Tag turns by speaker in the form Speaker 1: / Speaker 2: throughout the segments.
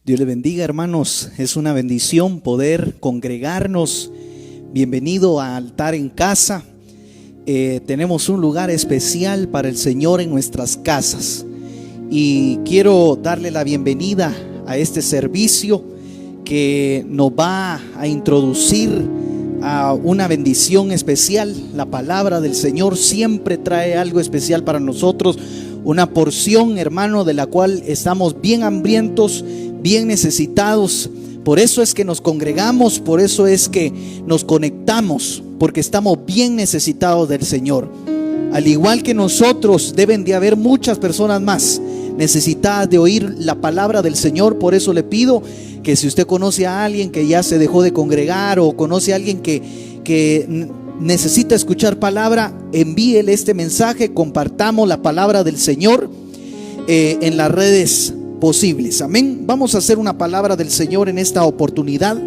Speaker 1: Dios les bendiga, hermanos. Es una bendición poder congregarnos. Bienvenido a Altar en Casa. Tenemos un lugar especial para el Señor en nuestras casas. Y quiero darle la bienvenida a este servicio que nos va a introducir a una bendición especial. La palabra del Señor siempre trae algo especial para nosotros. Una porción, hermano, de la cual estamos bien hambrientos, bien necesitados. Por eso es que nos congregamos, por eso es que nos conectamos, porque estamos bien necesitados del Señor. Al igual que nosotros, deben de haber muchas personas más necesitadas de oír la palabra del Señor. Por eso le pido que si usted conoce a alguien que ya se dejó de congregar, o conoce a alguien que necesita escuchar palabra, envíele este mensaje. Compartamos la palabra del Señor en las redes posibles. Amén. Vamos a hacer una palabra del Señor en esta oportunidad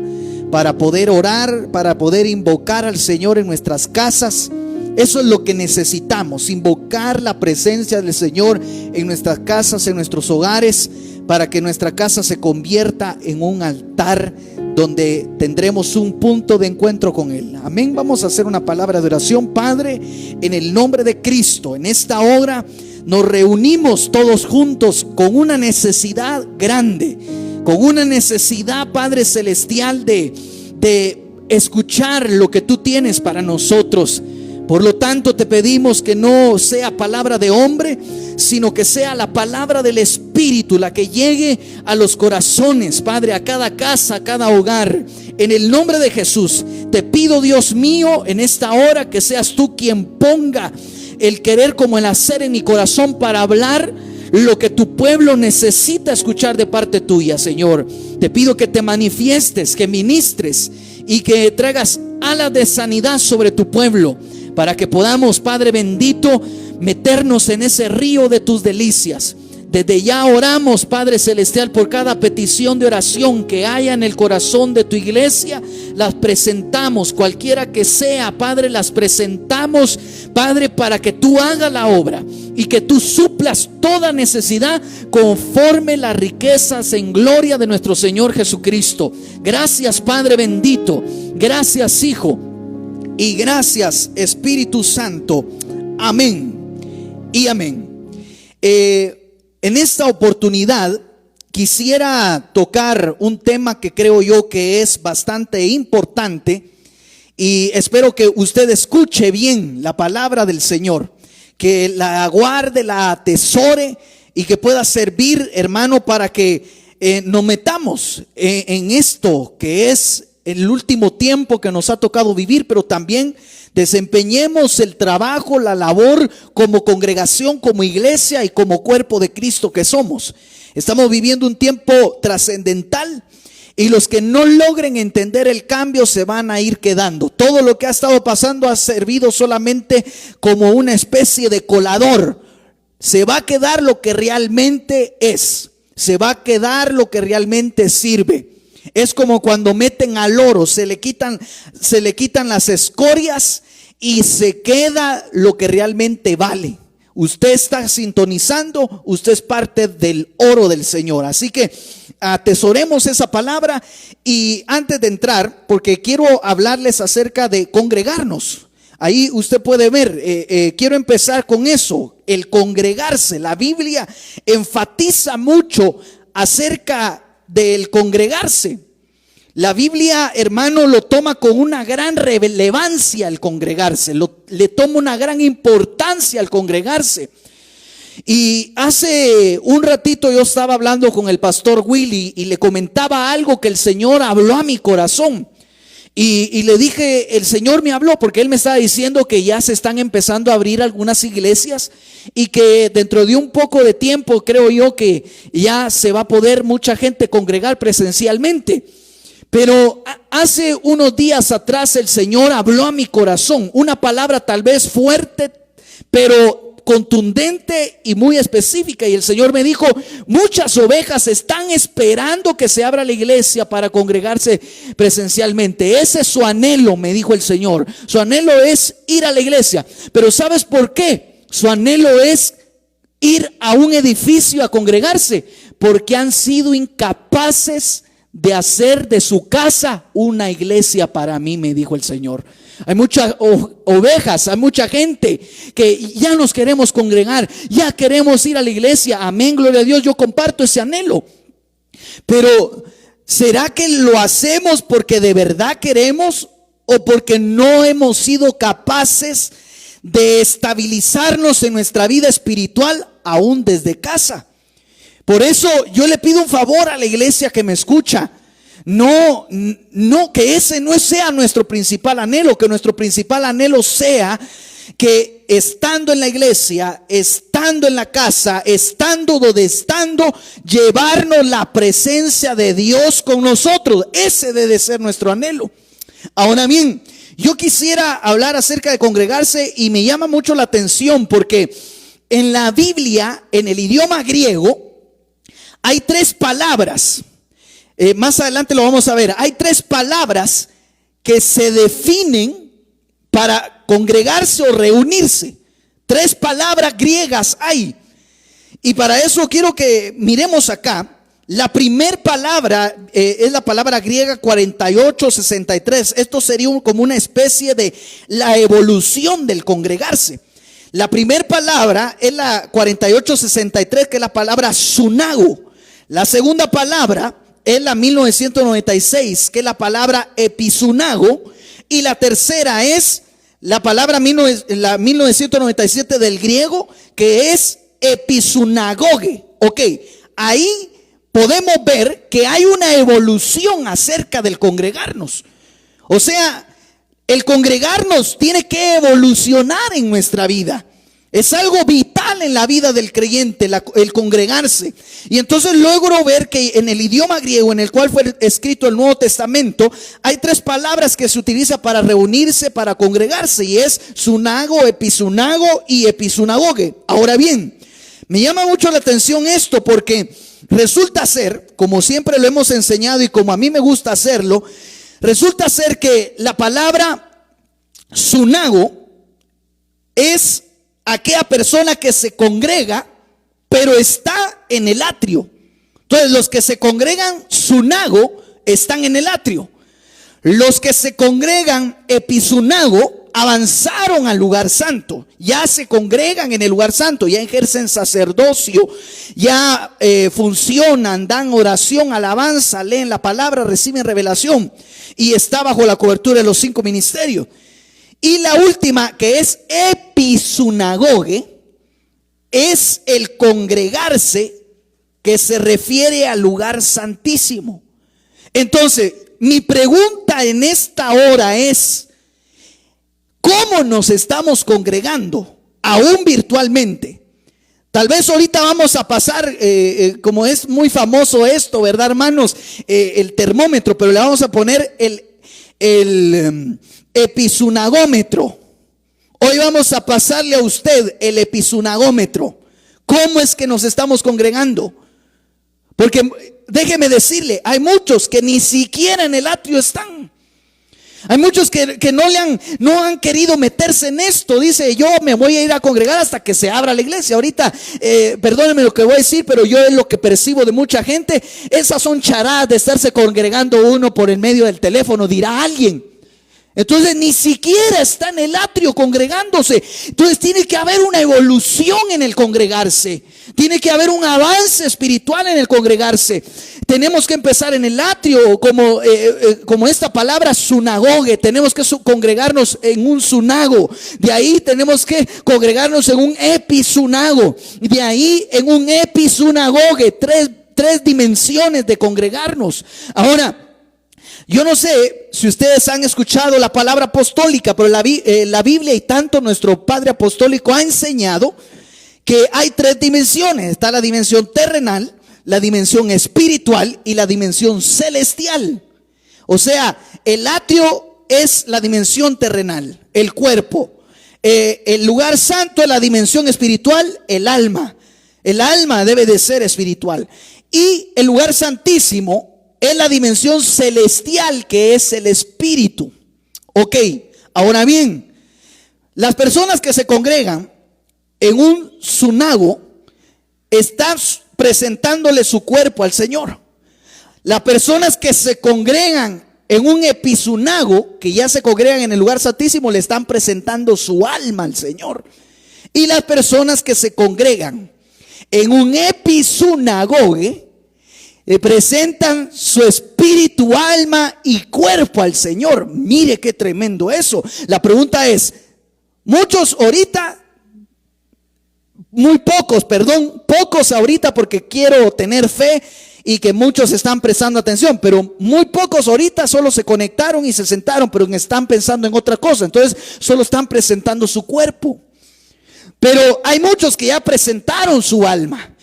Speaker 1: para poder orar, para poder invocar al Señor en nuestras casas. Eso es lo que necesitamos, invocar la presencia del Señor en nuestras casas, en nuestros hogares, para que nuestra casa se convierta en un altar donde tendremos un punto de encuentro con Él. Amén. Vamos a hacer una palabra de oración. Padre, en el nombre de Cristo, en esta hora nos reunimos todos juntos con una necesidad grande, con una necesidad, Padre Celestial, de escuchar lo que tú tienes para nosotros. Por lo tanto, te pedimos que no sea palabra de hombre, sino que sea la palabra del Espíritu, la que llegue a los corazones, Padre, a cada casa, a cada hogar. En el nombre de Jesús, te pido, Dios mío, en esta hora que seas tú quien ponga el querer como el hacer en mi corazón para hablar lo que tu pueblo necesita escuchar de parte tuya, Señor. Te pido que te manifiestes, que ministres y que traigas alas de sanidad sobre tu pueblo, para que podamos, Padre bendito, meternos en ese río de tus delicias. Desde ya oramos, Padre Celestial, por cada petición de oración que haya en el corazón de tu iglesia. Las presentamos, cualquiera que sea, Padre, las presentamos, Padre, para que tú hagas la obra y que tú suplas toda necesidad conforme las riquezas en gloria de nuestro Señor Jesucristo. Gracias, Padre bendito. Gracias, Hijo. Y gracias, Espíritu Santo. Amén y amén. En esta oportunidad quisiera tocar un tema que creo yo que es bastante importante, y espero que usted escuche bien la palabra del Señor, que la guarde, la atesore y que pueda servir, hermano, para que nos metamos en esto que es el último tiempo que nos ha tocado vivir, pero también desempeñemos el trabajo, la labor como congregación, como iglesia y como cuerpo de Cristo que somos. Estamos viviendo un tiempo trascendental, y los que no logren entender el cambio se van a ir quedando. Todo lo que ha estado pasando ha servido solamente como una especie de colador. Se va a quedar lo que realmente es, se va a quedar lo que realmente sirve. Es como cuando meten al oro, se le quitan las escorias y se queda lo que realmente vale. Usted está sintonizando, usted es parte del oro del Señor. Así que atesoremos esa palabra. Y antes de entrar, porque quiero hablarles acerca de congregarnos. Ahí usted puede ver, quiero empezar con eso, el congregarse. La Biblia enfatiza mucho acerca del congregarse. La Biblia, hermano, lo toma con una gran relevancia el congregarse, le toma una gran importancia al congregarse. Y hace un ratito yo estaba hablando con el pastor Willy y le comentaba algo que el Señor habló a mi corazón. Y le dije, el Señor me habló porque Él me estaba diciendo que ya se están empezando a abrir algunas iglesias y que dentro de un poco de tiempo creo yo que ya se va a poder mucha gente congregar presencialmente. Pero hace unos días atrás el Señor habló a mi corazón una palabra tal vez fuerte, pero contundente y muy específica. Y el Señor me dijo, muchas ovejas están esperando que se abra la iglesia para congregarse presencialmente. Ese es su anhelo, me dijo el Señor. Su anhelo es ir a la iglesia. Pero ¿sabes por qué? Su anhelo es ir a un edificio a congregarse, porque han sido incapaces de hacer de su casa una iglesia para mí, me dijo el Señor. Hay muchas ovejas, hay mucha gente que ya nos queremos congregar, ya queremos ir a la iglesia. Amén, gloria a Dios, yo comparto ese anhelo. Pero ¿será que lo hacemos porque de verdad queremos o porque no hemos sido capaces de estabilizarnos en nuestra vida espiritual aún desde casa? Por eso yo le pido un favor a la iglesia que me escucha. No, que ese no sea nuestro principal anhelo, que nuestro principal anhelo sea que estando en la iglesia, estando en la casa, estando donde estando, llevarnos la presencia de Dios con nosotros. Ese debe ser nuestro anhelo. Ahora bien, yo quisiera hablar acerca de congregarse y me llama mucho la atención porque en la Biblia, en el idioma griego, hay 3 palabras. Más adelante lo vamos a ver. Hay 3 palabras que se definen para congregarse o reunirse. 3 palabras griegas hay. Y para eso quiero que miremos acá. La primer palabra es la palabra griega 4863. Esto sería como una especie de la evolución del congregarse. La primera palabra es la 4863, que es la palabra sunago. La segunda palabra es la 1996, que es la palabra episunago. Y la tercera es la palabra la 1997 del griego, que es episunagoge. Ok, ahí podemos ver que hay una evolución acerca del congregarnos. O sea, el congregarnos tiene que evolucionar en nuestra vida. Es algo vital en la vida del creyente, el congregarse. Y entonces logro ver que en el idioma griego en el cual fue escrito el Nuevo Testamento, hay 3 palabras que se utiliza para reunirse, para congregarse, y es sunago, episunago y episunagoge. Ahora bien, me llama mucho la atención esto porque resulta ser, como siempre lo hemos enseñado y como a mí me gusta hacerlo, resulta ser que la palabra sunago es aquella persona que se congrega, pero está en el atrio. Entonces, los que se congregan sunago están en el atrio. Los que se congregan episunago avanzaron al lugar santo. Ya se congregan en el lugar santo, ya ejercen sacerdocio, ya funcionan, dan oración, alabanza, leen la palabra, reciben revelación y está bajo la cobertura de los 5 ministerios. Y la última, que es episunagoge, es el congregarse que se refiere al lugar santísimo. Entonces, mi pregunta en esta hora es: ¿cómo nos estamos congregando? Aún virtualmente. Tal vez ahorita vamos a pasar, como es muy famoso esto, ¿verdad, hermanos? El termómetro, pero le vamos a poner el episunagómetro. Hoy vamos a pasarle a usted el episunagómetro. ¿Cómo es que nos estamos congregando? Porque déjeme decirle, hay muchos que ni siquiera en el atrio están. Hay muchos que no han querido meterse en esto. Dice, yo me voy a ir a congregar hasta que se abra la iglesia. Ahorita, perdónenme lo que voy a decir, pero yo es lo que percibo de mucha gente. Esas son charadas de estarse congregando uno por el medio del teléfono, dirá alguien. Entonces ni siquiera está en el atrio congregándose. Entonces tiene que haber una evolución en el congregarse. Tiene que haber un avance espiritual en el congregarse. Tenemos que empezar en el atrio, como esta palabra sunagoge. Tenemos que congregarnos en un sunago. De ahí tenemos que congregarnos en un episunago. De ahí en un episunagoge. Tres dimensiones de congregarnos. Ahora, yo no sé si ustedes han escuchado la palabra apostólica, pero la Biblia y tanto nuestro Padre Apostólico ha enseñado que hay 3 dimensiones. Está la dimensión terrenal, la dimensión espiritual y la dimensión celestial. O sea, el atrio es la dimensión terrenal, el cuerpo. El lugar santo es la dimensión espiritual, el alma. El alma debe de ser espiritual. Y el lugar santísimo es la dimensión celestial, que es el espíritu. Ok, ahora bien, las personas que se congregan en un sunago están presentándole su cuerpo al Señor. Las personas que se congregan en un episunago, que ya se congregan en el lugar santísimo, le están presentando su alma al Señor. Y las personas que se congregan en un episunagoge, le presentan su espíritu, alma y cuerpo al Señor. Mire qué tremendo eso. La pregunta es, muchos ahorita, pocos ahorita, porque quiero tener fe y que muchos están prestando atención, pero muy pocos ahorita solo se conectaron y se sentaron, pero están pensando en otra cosa. Entonces solo están presentando su cuerpo. Pero hay muchos que ya presentaron su alma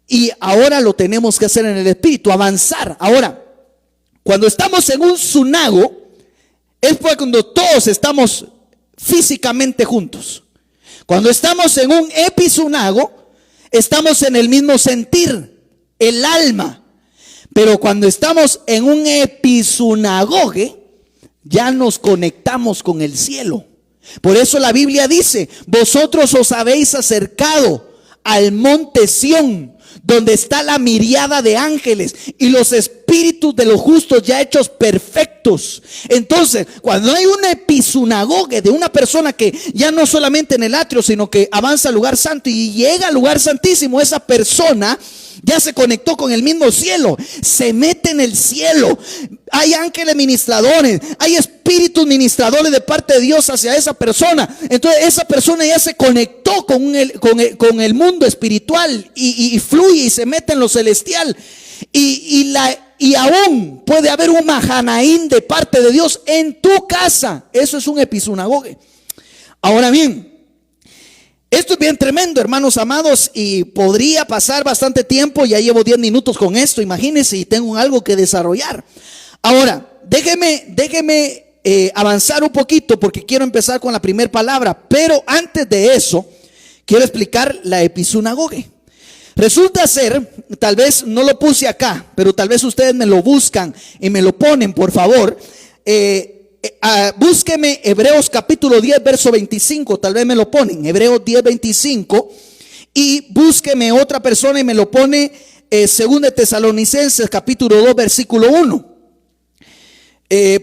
Speaker 1: y ahora lo tenemos que hacer en el espíritu, avanzar. Ahora, cuando estamos en un sunago, es cuando todos estamos físicamente juntos. Cuando estamos en un episunago, estamos en el mismo sentir, el alma. Pero cuando estamos en un episunagoge, ya nos conectamos con el cielo. Por eso la Biblia dice, vosotros os habéis acercado al monte Sión, donde está la miríada de ángeles y los espíritus de los justos ya hechos perfectos. Entonces, cuando hay un episunagoge de una persona que ya no solamente en el atrio, sino que avanza al lugar santo y llega al lugar santísimo, esa persona ya se conectó con el mismo cielo, se mete en el cielo. Hay ángeles ministradores, hay espíritus ministradores de parte de Dios hacia esa persona. Entonces esa persona ya se conectó con el mundo espiritual y fluye y se mete en lo celestial. Y aún puede haber un Mahanaín de parte de Dios en tu casa. Eso es un episunagoge. Ahora bien, esto es bien tremendo, hermanos amados, y podría pasar bastante tiempo. Ya llevo 10 minutos con esto, imagínense, y tengo algo que desarrollar. Ahora, déjeme avanzar un poquito, porque quiero empezar con la primera palabra. Pero antes de eso, quiero explicar la episunagoge. Resulta ser, tal vez no lo puse acá, pero tal vez ustedes me lo buscan y me lo ponen, por favor. Búsqueme Hebreos capítulo 10 verso 25, tal vez me lo ponen, Hebreos 10 25, y búsqueme otra persona y me lo pone 2 de Tesalonicenses capítulo 2 versículo 1.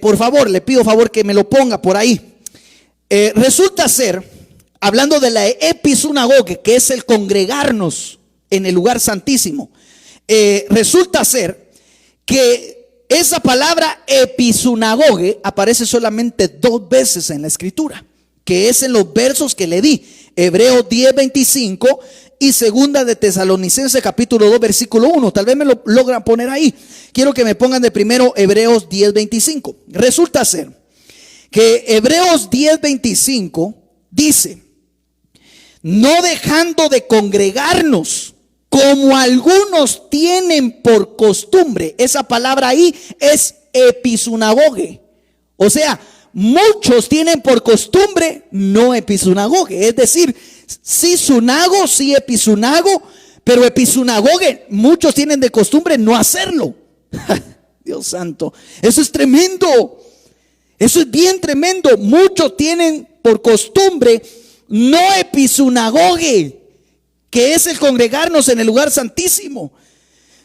Speaker 1: Por favor, le pido favor que me lo ponga por ahí. Resulta ser, hablando de la episunagoge, que es el congregarnos en el lugar santísimo, resulta ser que esa palabra episunagoge aparece solamente 2 veces en la escritura, que es en los versos que le di, Hebreos 10, 25 y 2 de Tesalonicenses capítulo 2 versículo 1. Tal vez me lo logran poner ahí. Quiero que me pongan de primero Hebreos 10, 25. Resulta ser que Hebreos 10, 25 dice, no dejando de congregarnos, como algunos tienen por costumbre. Esa palabra ahí es episunagoge. O sea, muchos tienen por costumbre, no episunagoge. Es decir, sí sunago, sí episunago, pero episunagoge, muchos tienen de costumbre no hacerlo. Dios santo, eso es tremendo. Eso es bien tremendo. Muchos tienen por costumbre no episunagoge, que es el congregarnos en el lugar santísimo.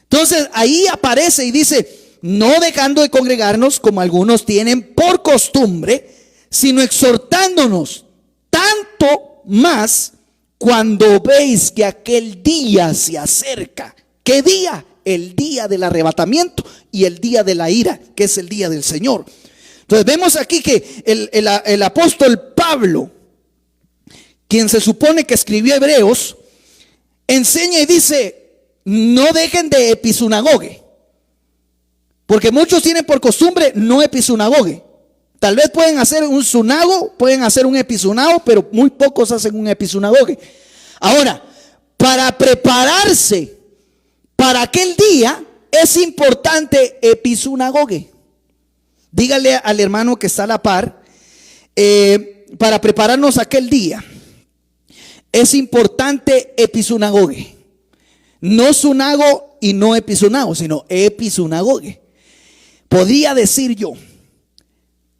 Speaker 1: Entonces ahí aparece y dice, no dejando de congregarnos como algunos tienen por costumbre, sino exhortándonos, tanto más cuando veis que aquel día se acerca. ¿Qué día? El día del arrebatamiento y el día de la ira, que es el día del Señor. Entonces vemos aquí que el apóstol Pablo, quien se supone que escribió Hebreos, enseña y dice, no dejen de episunagoge, porque muchos tienen por costumbre no episunagoge. Tal vez pueden hacer un sunago, pueden hacer un episunago, pero muy pocos hacen un episunagoge. Ahora, para prepararse para aquel día es importante episunagoge. Dígale al hermano que está a la par, para prepararnos aquel día es importante episunagoge. No sunago y no episunago, sino episunagoge. Podría decir yo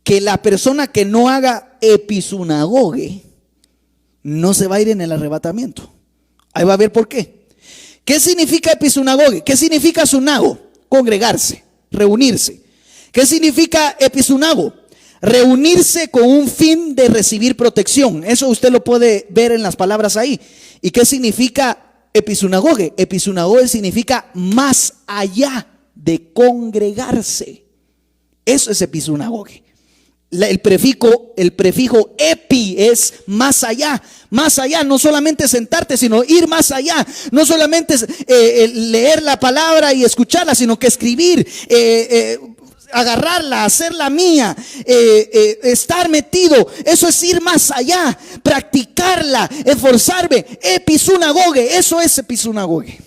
Speaker 1: que la persona que no haga episunagoge no se va a ir en el arrebatamiento. Ahí va a ver por qué. ¿Qué significa episunagoge? ¿Qué signica sunago? Congregarse, reunirse. ¿Qué significa episunago? Reunirse con un fin de recibir protección. Eso usted lo puede ver en las palabras ahí. ¿Y qué significa episunagoge? Episunagoge significa más allá de congregarse. Eso es episunagoge. El prefijo epi es más allá, no solamente sentarte, sino ir más allá, no solamente leer la palabra y escucharla, sino que escribir, agarrarla, hacerla mía, estar metido. Eso es ir más allá, practicarla, esforzarme. Episunagoge, eso es episunagoge.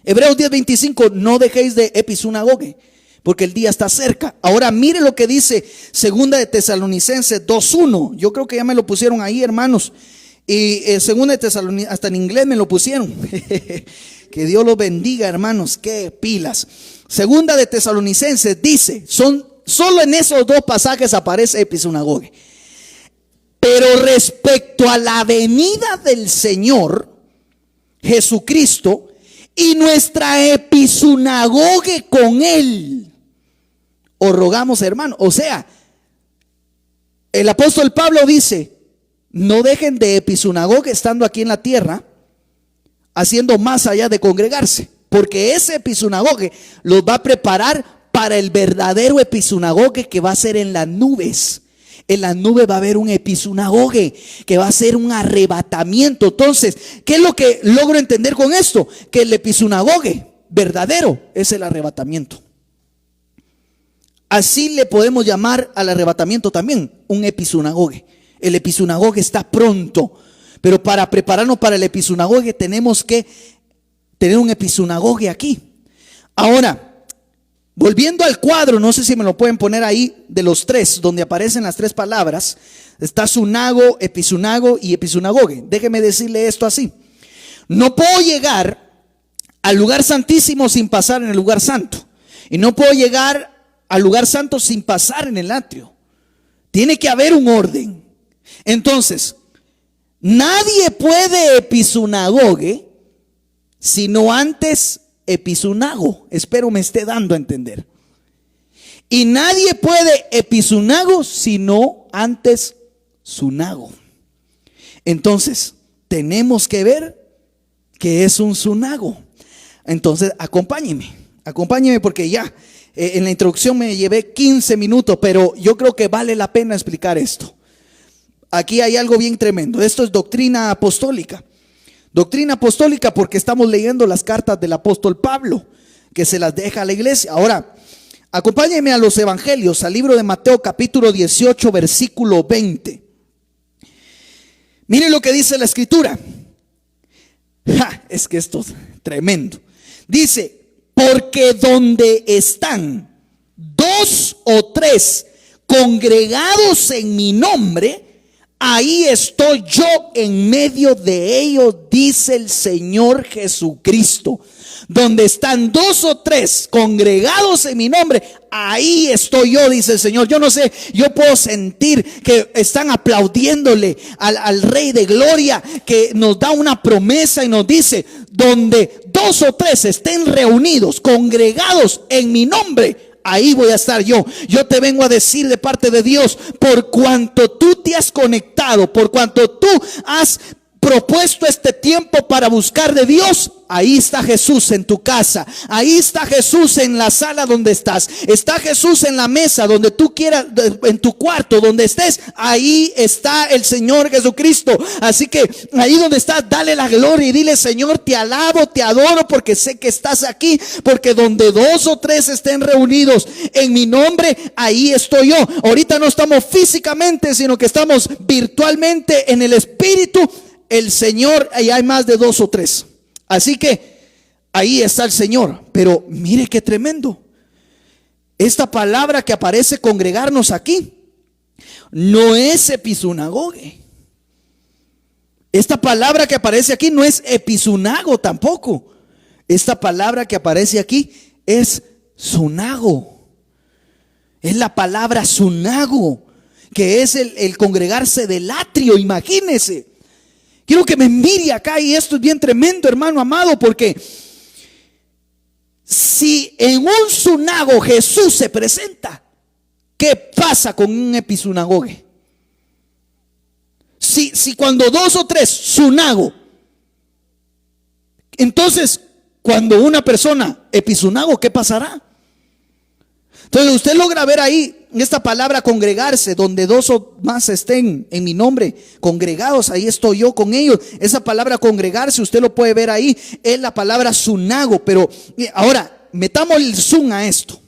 Speaker 1: Hebreos 10:25, no dejéis de episunagoge, porque el día está cerca. Ahora mire lo que dice Segunda de Tesalonicenses 2:1. Yo creo que ya me lo pusieron ahí, hermanos. Y Segunda de Tesalonicenses, hasta en inglés me lo pusieron. Que Dios los bendiga, hermanos, qué pilas. Segunda de Tesalonicenses dice, solo en esos dos pasajes aparece episunagoge. Pero respecto a la venida del Señor Jesucristo y nuestra episunagoge con Él, os rogamos, hermano. O sea, el apóstol Pablo dice, no dejen de episunagoge estando aquí en la tierra, haciendo más allá de congregarse, porque ese episunagoge los va a preparar para el verdadero episunagoge que va a ser en las nubes. En las nubes va a haber un episunagoge que va a ser un arrebatamiento. Entonces, ¿qué es lo que logro entender con esto? Que el episunagoge verdadero es el arrebatamiento. Así le podemos llamar al arrebatamiento también, un episunagoge. El episunagoge está pronto, pero para prepararnos para el episunagoge tenemos que tener un episunagoge aquí. Ahora, volviendo al cuadro, no sé si me lo pueden poner ahí, de los tres, donde aparecen las tres palabras, está sunago, episunago y episunagoge. Déjeme decirle esto así: no puedo llegar al lugar santísimo sin pasar en el lugar santo, y no puedo llegar al lugar santo sin pasar en el atrio. Tiene que haber un orden. Entonces, nadie puede episunagoge sino antes episunago. Espero me esté dando a entender. Y nadie puede episunago sino antes sunago. Entonces, tenemos que ver qué es un sunago. Entonces, acompáñeme porque ya en la introducción me llevé 15 minutos, pero yo creo que vale la pena explicar esto. Aquí hay algo bien tremendo. Esto es doctrina apostólica. Doctrina apostólica porque estamos leyendo las cartas del apóstol Pablo, que se las deja a la iglesia. Ahora, acompáñenme a los evangelios, al libro de Mateo capítulo 18, versículo 20. Miren lo que dice la escritura. Es que esto es tremendo. Dice, porque donde están dos o tres congregados en mi nombre, ahí estoy yo en medio de ellos, dice el Señor Jesucristo. Donde están dos o tres congregados en mi nombre, ahí estoy yo, dice el Señor. Yo no sé, yo puedo sentir que están aplaudiéndole al Rey de Gloria, que nos da una promesa y nos dice, donde dos o tres estén reunidos, congregados en mi nombre, ahí voy a estar yo. Yo te vengo a decir de parte de Dios, por cuanto tú te has conectado, por cuanto tú has propuesto este tiempo para buscar de Dios, ahí está Jesús en tu casa, ahí está Jesús en la sala donde estás, está Jesús en la mesa donde tú quieras, en tu cuarto donde estés, ahí está el Señor Jesucristo. Así que ahí donde estás, dale la gloria y dile, Señor, te alabo, te adoro, porque sé que estás aquí, porque donde dos o tres estén reunidos en mi nombre, ahí estoy yo. Ahorita no estamos físicamente, sino que estamos virtualmente en el Espíritu. El Señor, ahí hay más de dos o tres. Así que ahí está el Señor. Pero mire qué tremendo. Esta palabra que aparece congregarnos aquí no es episunagoge. Esta palabra que aparece aquí no es episunago tampoco. Esta palabra que aparece aquí es sunago. Es la palabra sunago, que es el congregarse del atrio. Imagínese Quiero que me mire acá, y esto es bien tremendo, hermano amado, porque si en un sunago Jesús se presenta, ¿qué pasa con un episunagoge? Si cuando 2 o 3 sunago, entonces cuando una persona episunago, ¿qué pasará? Entonces usted logra ver ahí esta palabra congregarse, donde 2 o más estén en mi nombre congregados, ahí estoy yo con ellos. Esa palabra congregarse, usted lo puede ver ahí, es la palabra sunago. Pero ahora metámosle el zoom a esto,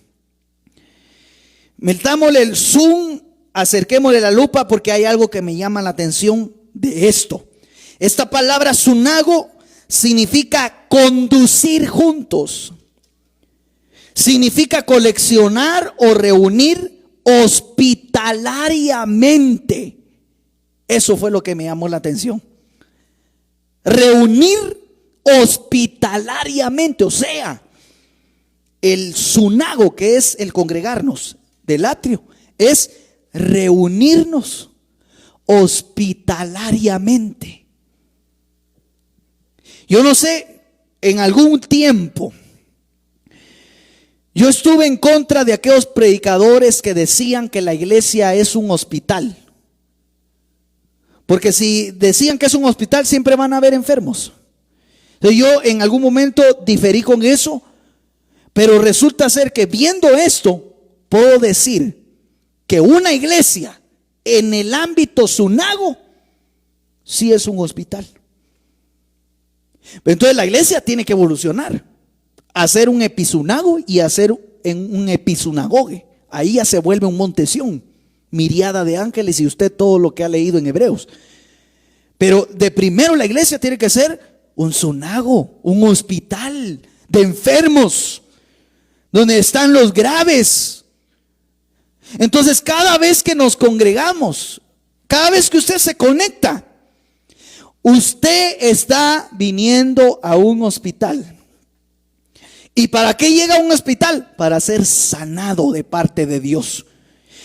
Speaker 1: metámosle el zoom, acerquémosle la lupa, porque hay algo que me llama la atención de esto. Esta palabra sunago significa conducir juntos, significa coleccionar o reunir hospitalariamente. Eso fue lo que me llamó la atención. Reunir hospitalariamente, o sea, el sunago, que es el congregarnos del atrio, es reunirnos hospitalariamente. Yo no sé, en algún tiempo yo estuve en contra de aquellos predicadores que decían que la iglesia es un hospital. Porque si decían que es un hospital, siempre van a haber enfermos. Entonces yo en algún momento diferí con eso, pero resulta ser que viendo esto, puedo decir que una iglesia en el ámbito sunago sí es un hospital. Entonces la iglesia tiene que evolucionar, hacer un episunago y hacer un episunagoge. Ahí ya se vuelve un Montesión, miriada de ángeles, y usted todo lo que ha leído en Hebreos. Pero de primero la iglesia tiene que ser un sunago, un hospital de enfermos, donde están los graves. Entonces cada vez que nos congregamos, cada vez que usted se conecta, usted está viniendo a un hospital. ¿Y para qué llega a un hospital? Para ser sanado de parte de Dios.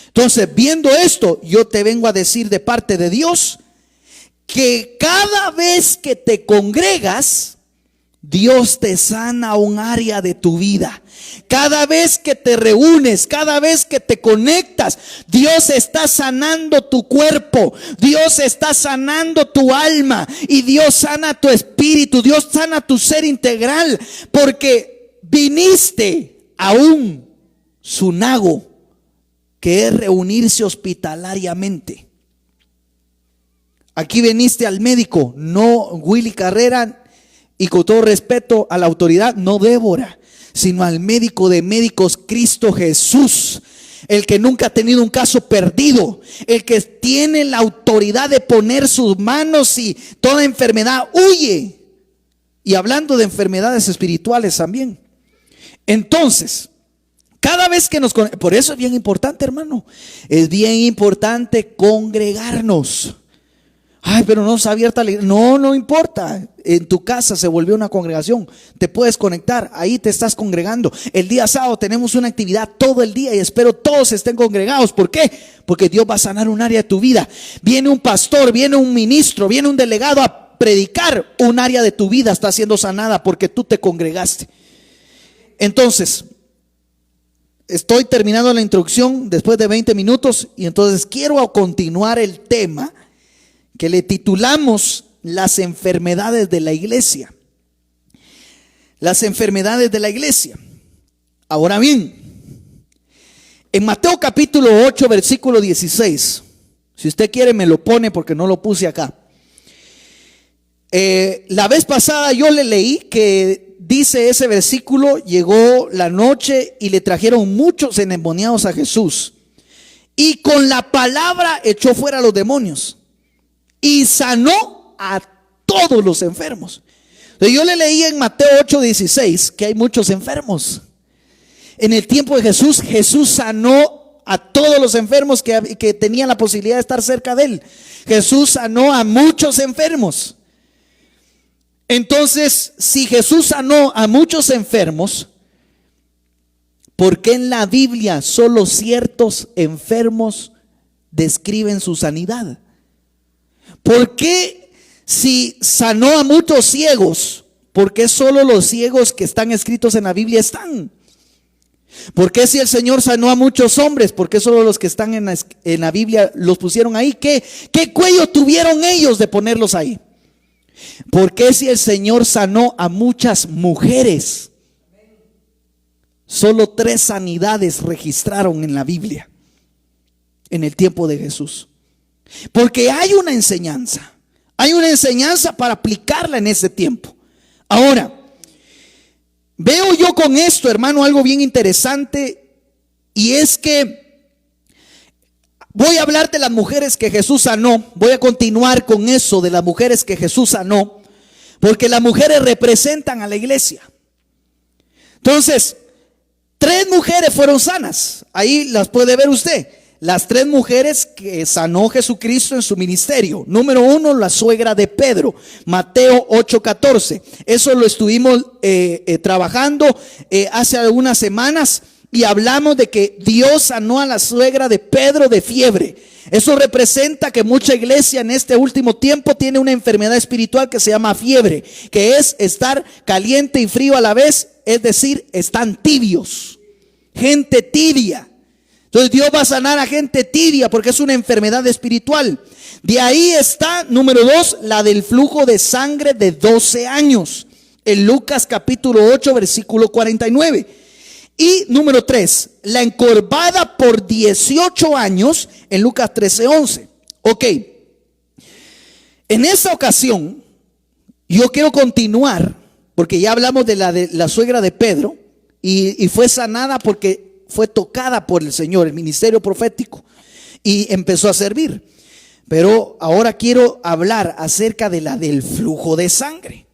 Speaker 1: Entonces, viendo esto, yo te vengo a decir de parte de Dios que cada vez que te congregas, Dios te sana un área de tu vida. Cada vez que te reúnes, cada vez que te conectas, Dios está sanando tu cuerpo, Dios está sanando tu alma, y Dios sana tu espíritu, Dios sana tu ser integral, porque viniste a un sunago, que es reunirse hospitalariamente. Aquí viniste al médico, no Willy Carrera, y con todo respeto a la autoridad, no Débora, sino al médico de médicos, Cristo Jesús, el que nunca ha tenido un caso perdido, el que tiene la autoridad de poner sus manos y toda enfermedad huye. Y hablando de enfermedades espirituales también. Entonces, cada vez que por eso es bien importante, hermano, es bien importante congregarnos. Ay, pero no está abierta la iglesia. No importa. En tu casa se volvió una congregación. Te puedes conectar. Ahí te estás congregando. El día sábado tenemos una actividad todo el día y espero todos estén congregados. ¿Por qué? Porque Dios va a sanar un área de tu vida. Viene un pastor, viene un ministro, viene un delegado a predicar. Un área de tu vida está siendo sanada porque tú te congregaste. Entonces, estoy terminando la introducción después de 20 minutos y entonces quiero continuar el tema que le titulamos las enfermedades de la iglesia. Las enfermedades de la iglesia. Ahora bien, en Mateo capítulo 8 versículo 16, si usted quiere me lo pone porque no lo puse acá. La vez pasada yo le leí que dice ese versículo: llegó la noche y le trajeron muchos endemoniados a Jesús, y con la palabra echó fuera a los demonios y sanó a todos los enfermos. Entonces yo le leí en Mateo 8:16 que hay muchos enfermos. En el tiempo de Jesús, Jesús sanó a todos los enfermos que tenían la posibilidad de estar cerca de él. Jesús sanó a muchos enfermos. Entonces, si Jesús sanó a muchos enfermos, ¿por qué en la Biblia solo ciertos enfermos describen su sanidad? ¿Por qué Si sanó a muchos ciegos, ¿por qué solo los ciegos que están escritos en la Biblia están? ¿Por qué si el Señor sanó a muchos hombres, por qué solo los que están en la Biblia los pusieron ahí? ¿Qué cuello tuvieron ellos de ponerlos ahí? ¿Por qué si el Señor sanó a muchas mujeres, solo 3 sanidades registraron en la Biblia en el tiempo de Jesús? Porque hay una enseñanza para aplicarla en ese tiempo. Ahora, veo yo con esto, hermano, algo bien interesante, y es que voy a hablar de las mujeres que Jesús sanó. Voy a continuar con eso de las mujeres que Jesús sanó, porque las mujeres representan a la iglesia. Entonces, 3 mujeres fueron sanas. Ahí las puede ver usted. Las 3 mujeres que sanó Jesucristo en su ministerio. Número 1, la suegra de Pedro, Mateo 8:14. Eso lo estuvimos trabajando hace algunas semanas, y hablamos de que Dios sanó a la suegra de Pedro de fiebre. Eso representa que mucha iglesia en este último tiempo tiene una enfermedad espiritual que se llama fiebre, que es estar caliente y frío a la vez, es decir, están tibios, gente tibia. Entonces Dios va a sanar a gente tibia porque es una enfermedad espiritual. De ahí está, número 2, la del flujo de sangre de 12 años. En Lucas capítulo 8, versículo 49. Y número 3, la encorvada por 18 años en Lucas 13:11. Ok. En esta ocasión, yo quiero continuar, porque ya hablamos de la suegra de Pedro, y fue sanada porque fue tocada por el Señor, el ministerio profético, y empezó a servir. Pero ahora quiero hablar acerca de la del flujo de sangre.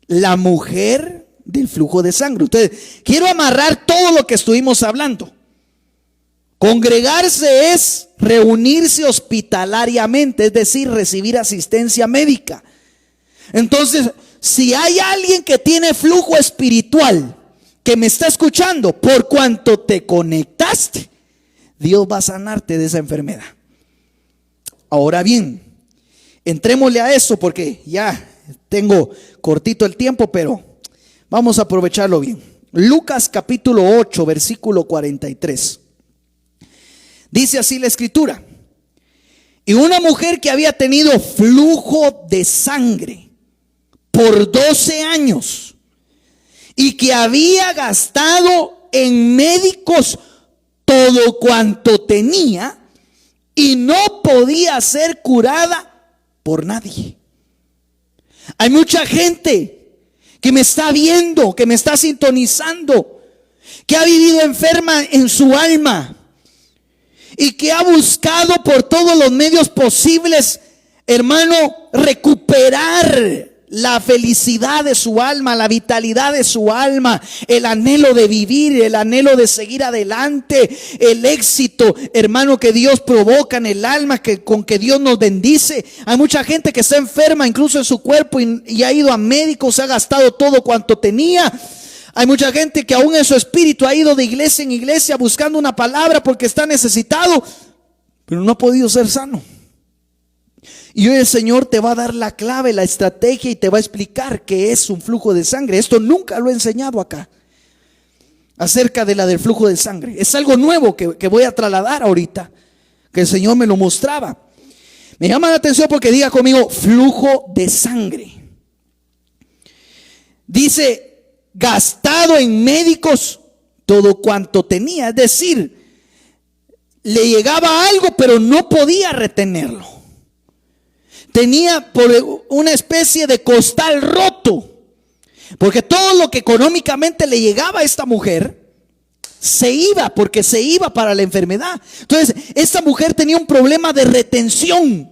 Speaker 1: La mujer del flujo de sangre. Ustedes, quiero amarrar todo lo que estuvimos hablando. Congregarse es reunirse hospitalariamente, es decir, recibir asistencia médica. Entonces, si hay alguien que tiene flujo espiritual, que me está escuchando, por cuanto te conectaste, Dios va a sanarte de esa enfermedad. Ahora bien, entrémosle a eso, porque ya tengo cortito el tiempo, pero vamos a aprovecharlo bien. Lucas capítulo 8, versículo 43. Dice así la escritura: y una mujer que había tenido flujo de sangre por 12 años, y que había gastado en médicos todo cuanto tenía, y no podía ser curada por nadie. Hay mucha gente que me está viendo, que me está sintonizando, que ha vivido enferma en su alma y que ha buscado por todos los medios posibles, hermano, recuperar la felicidad de su alma, la vitalidad de su alma, el anhelo de vivir, el anhelo de seguir adelante, el éxito, hermano, que Dios provoca en el alma, con que Dios nos bendice. Hay mucha gente que está enferma incluso en su cuerpo y ha ido a médicos, se ha gastado todo cuanto tenía. Hay mucha gente que aún en su espíritu ha ido de iglesia en iglesia buscando una palabra porque está necesitado, pero no ha podido ser sano. Y hoy el Señor te va a dar la clave, la estrategia, y te va a explicar qué es un flujo de sangre. Esto nunca lo he enseñado acá, acerca de la del flujo de sangre. Es algo nuevo que voy a trasladar ahorita, que el Señor me lo mostraba. Me llama la atención porque diga conmigo, flujo de sangre. Dice, gastado en médicos todo cuanto tenía. Es decir, le llegaba algo pero no podía retenerlo. Tenía por una especie de costal roto, porque todo lo que económicamente le llegaba a esta mujer se iba, porque se iba para la enfermedad. Entonces esta mujer tenía un problema de retención.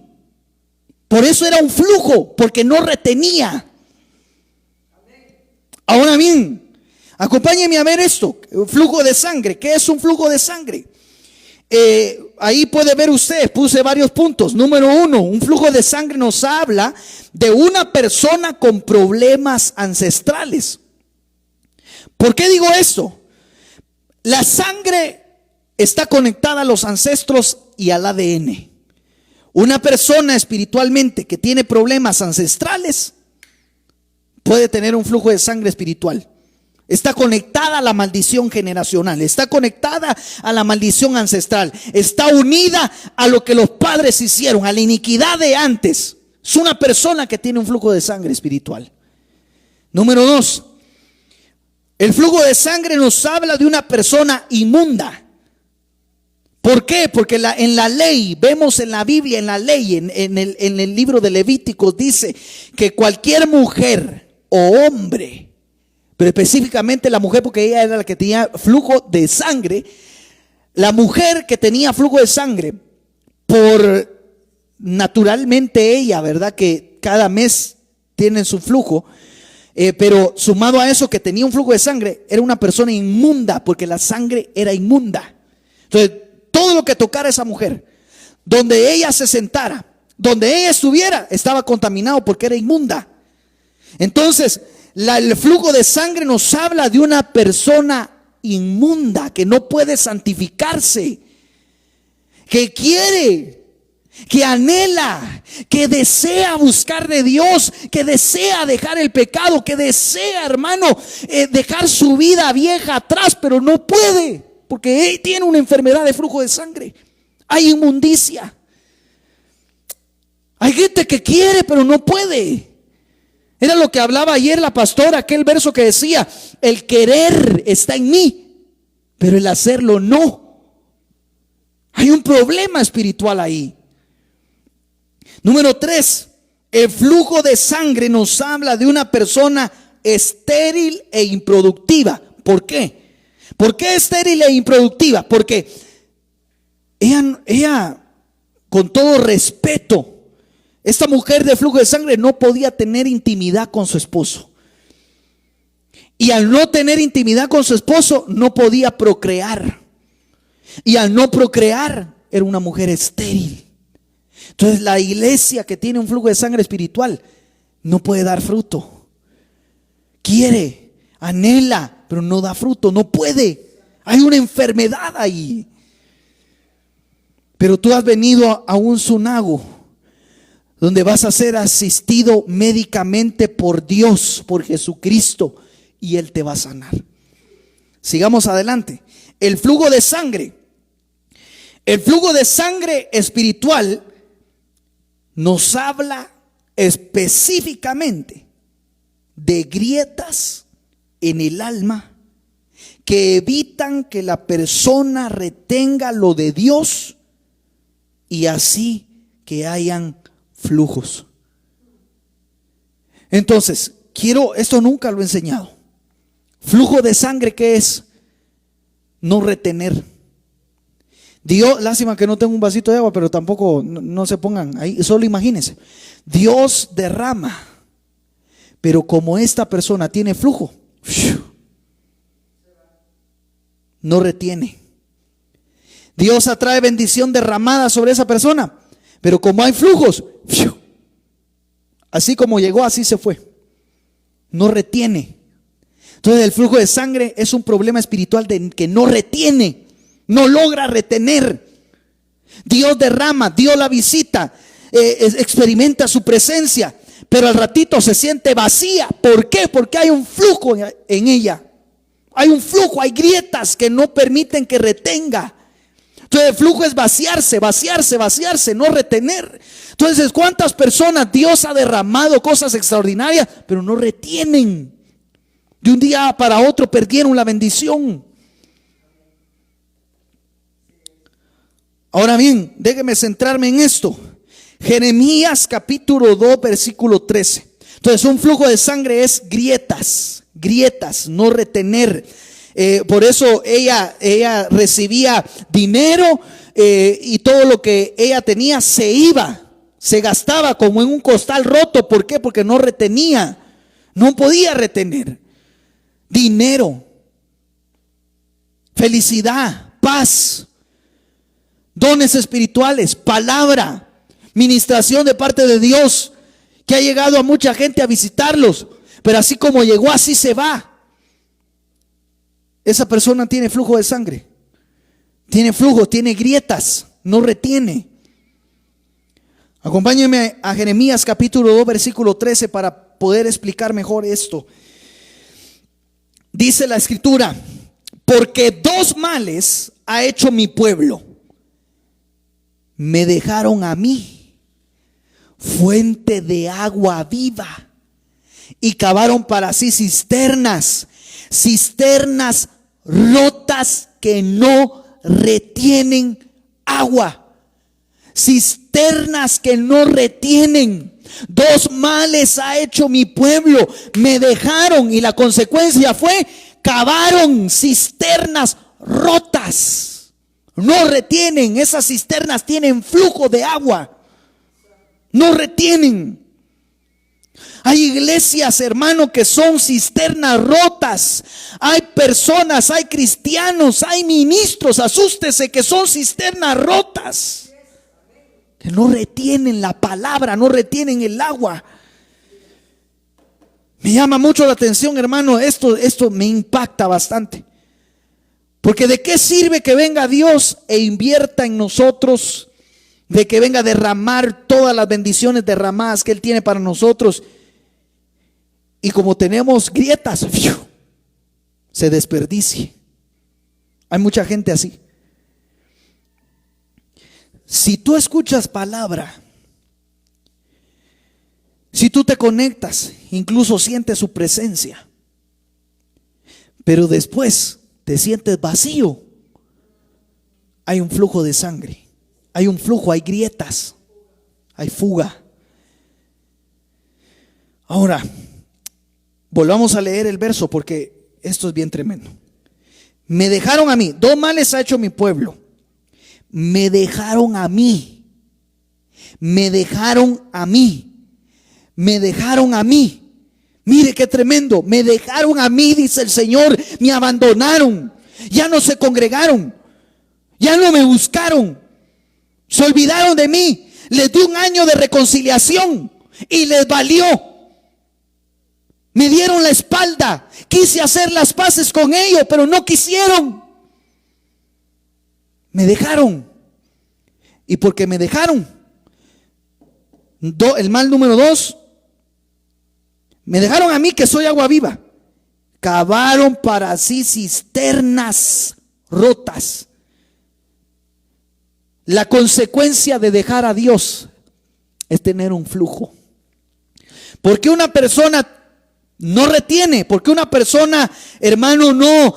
Speaker 1: Por eso era un flujo, porque no retenía. Ahora bien, acompáñenme a ver esto, flujo de sangre. ¿Qué es un flujo de sangre? Ahí puede ver usted, puse varios puntos. Número 1, un flujo de sangre nos habla de una persona con problemas ancestrales. ¿Por qué digo esto? La sangre está conectada a los ancestros y al ADN. Una persona espiritualmente que tiene problemas ancestrales puede tener un flujo de sangre espiritual. Está conectada a la maldición generacional, está conectada a la maldición ancestral, está unida a lo que los padres hicieron, a la iniquidad de antes. Es una persona que tiene un flujo de sangre espiritual. Número 2, el flujo de sangre nos habla de una persona inmunda. ¿Por qué? Porque en la ley, vemos en la Biblia, en la ley, en el libro de Levíticos, dice que cualquier mujer o hombre, pero específicamente la mujer, porque ella era la que tenía flujo de sangre, la mujer que tenía flujo de sangre, por naturalmente ella, ¿verdad? Que cada mes tienen su flujo, pero sumado a eso que tenía un flujo de sangre, era una persona inmunda, porque la sangre era inmunda. Entonces, todo lo que tocara a esa mujer, donde ella se sentara, donde ella estuviera, estaba contaminado porque era inmunda. Entonces, el flujo de sangre nos habla de una persona inmunda que no puede santificarse, que quiere, que anhela, que desea buscar de Dios, que desea dejar el pecado, que desea, hermano, dejar su vida vieja atrás, pero no puede. Porque tiene una enfermedad de flujo de sangre. Hay inmundicia. Hay gente que quiere pero no puede. Era lo que hablaba ayer la pastora, aquel verso que decía: el querer está en mí, pero el hacerlo no. Hay un problema espiritual ahí. Número 3, el flujo de sangre nos habla de una persona estéril e improductiva. ¿Por qué? ¿Por qué estéril e improductiva? Porque ella, con todo respeto, esta mujer de flujo de sangre no podía tener intimidad con su esposo. Y al no tener intimidad con su esposo, no podía procrear. Y al no procrear, era una mujer estéril. Entonces, la iglesia que tiene un flujo de sangre espiritual no puede dar fruto. Quiere, anhela, pero no da fruto, no puede. Hay una enfermedad ahí. Pero tú has venido a un sunago donde vas a ser asistido médicamente por Dios, por Jesucristo, y Él te va a sanar. Sigamos adelante. El flujo de sangre espiritual nos habla específicamente de grietas en el alma que evitan que la persona retenga lo de Dios, y así que hayan flujos. Entonces, esto nunca lo he enseñado. Flujo de sangre, ¿qué es? No retener. Dios, lástima que no tengo un vasito de agua, pero tampoco no se pongan ahí, solo imagínense. Dios derrama, pero como esta persona tiene flujo, no retiene. Dios atrae bendición derramada sobre esa persona, pero como hay flujos, así como llegó, así se fue. No retiene. Entonces, el flujo de sangre es un problema espiritual que no retiene, no logra retener. Dios derrama, Dios la visita, experimenta su presencia, pero al ratito se siente vacía. ¿Por qué? Porque hay un flujo en ella. Hay un flujo, hay grietas que no permiten que retenga. Entonces, el flujo es vaciarse, vaciarse, vaciarse, no retener. Entonces, ¿cuántas personas Dios ha derramado cosas extraordinarias, pero no retienen? De un día para otro perdieron la bendición. Ahora bien, déjeme centrarme en esto. Jeremías capítulo 2, versículo 13. Entonces, un flujo de sangre es grietas, no retener. Por eso ella recibía dinero, y todo lo que ella tenía se iba, se gastaba como en un costal roto. ¿Por qué? Porque no retenía, no podía retener. Dinero, felicidad, paz, dones espirituales, palabra, ministración de parte de Dios, que ha llegado a mucha gente a visitarlos, pero así como llegó, así se va. Esa persona tiene flujo de sangre, tiene flujo, tiene grietas, no retiene. Acompáñenme a Jeremías capítulo 2 versículo 13 para poder explicar mejor esto. Dice la escritura: porque dos males ha hecho mi pueblo. Me dejaron a mí fuente de agua viva y cavaron para sí cisternas rotas que no retienen agua. Cisternas que no retienen. Dos males ha hecho mi pueblo. Me dejaron, y la consecuencia fue: cavaron cisternas rotas. No retienen. Esas cisternas tienen flujo de agua. No retienen. Hay iglesias, hermano, que son cisternas rotas. Hay personas, hay cristianos, hay ministros, asústese, que son cisternas rotas, que no retienen la palabra, no retienen el agua. Me llama mucho la atención, hermano, esto me impacta bastante. Porque ¿de qué sirve que venga Dios e invierta en nosotros? De que venga a derramar todas las bendiciones derramadas que Él tiene para nosotros, y como tenemos grietas, se desperdicie. Hay mucha gente así. Si tú escuchas palabra, si tú te conectas, incluso sientes su presencia, pero después te sientes vacío, hay un flujo de sangre, hay un flujo, hay grietas, hay fuga. Ahora, volvamos a leer el verso, porque esto es bien tremendo. Me dejaron a mí. Dos males ha hecho mi pueblo. Me dejaron a mí. Me dejaron a mí. Me dejaron a mí. Mire qué tremendo. Me dejaron a mí, dice el Señor. Me abandonaron. Ya no se congregaron. Ya no me buscaron. Se olvidaron de mí. Les di un año de reconciliación y les valió. Me dieron la espalda. Quise hacer las paces con ellos, pero no quisieron. Me dejaron. Y porque me dejaron, el mal número 2, me dejaron a mí, que soy agua viva. Cavaron para sí cisternas rotas. La consecuencia de dejar a Dios es tener un flujo. Porque una persona no retiene, porque una persona, hermano, no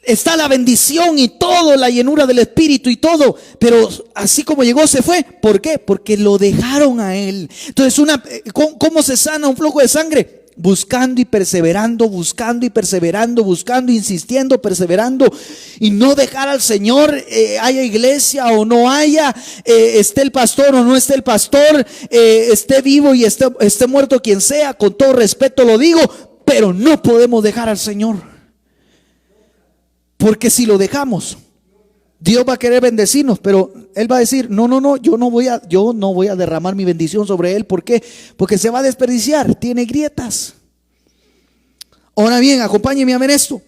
Speaker 1: está la bendición y todo, la llenura del Espíritu y todo, pero así como llegó se fue. ¿Por qué? Porque lo dejaron a él. Entonces, ¿cómo se sana un flujo de sangre? Buscando y perseverando, buscando y perseverando, buscando, insistiendo, perseverando, y no dejar al Señor, haya iglesia o no haya, esté el pastor o no esté el pastor, esté vivo y esté muerto quien sea, con todo respeto lo digo, pero no podemos dejar al Señor, porque si lo dejamos, Dios va a querer bendecirnos, pero Él va a decir: no, yo no voy a derramar mi bendición sobre él. ¿Por qué? Porque se va a desperdiciar, tiene grietas. Ahora bien, acompáñenme a ver esto.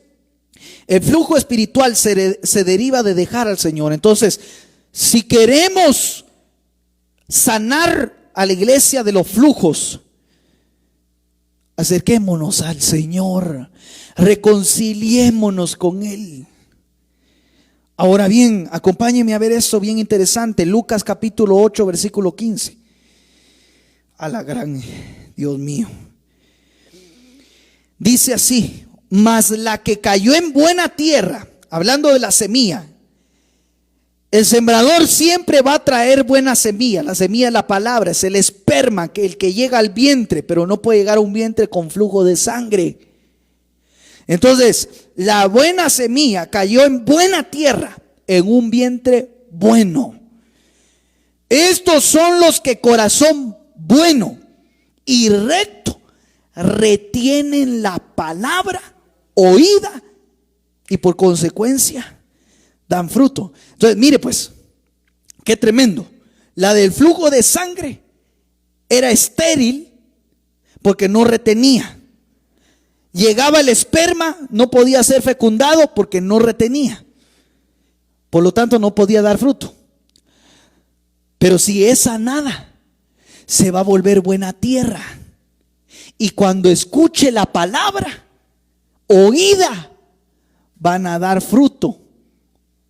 Speaker 1: El flujo espiritual se deriva de dejar al Señor. Entonces, si queremos sanar a la iglesia de los flujos, acerquémonos al Señor, reconciliémonos con Él. Ahora bien, acompáñenme a ver esto bien interesante. Lucas capítulo 8 versículo 15. A la gran, Dios mío. Dice así: mas la que cayó en buena tierra, hablando de la semilla. El sembrador siempre va a traer buena semilla. La semilla es la palabra, es el esperma, el que llega al vientre, pero no puede llegar a un vientre con flujo de sangre. Entonces, la buena semilla cayó en buena tierra, en un vientre bueno. Estos son los que corazón bueno y recto retienen la palabra oída y por consecuencia dan fruto. Entonces, mire pues, qué tremendo. La del flujo de sangre era estéril porque no retenía. Llegaba el esperma, no podía ser fecundado porque no retenía. Por lo tanto, no podía dar fruto. Pero si es sanada, se va a volver buena tierra. Y cuando escuche la palabra oída, van a dar fruto.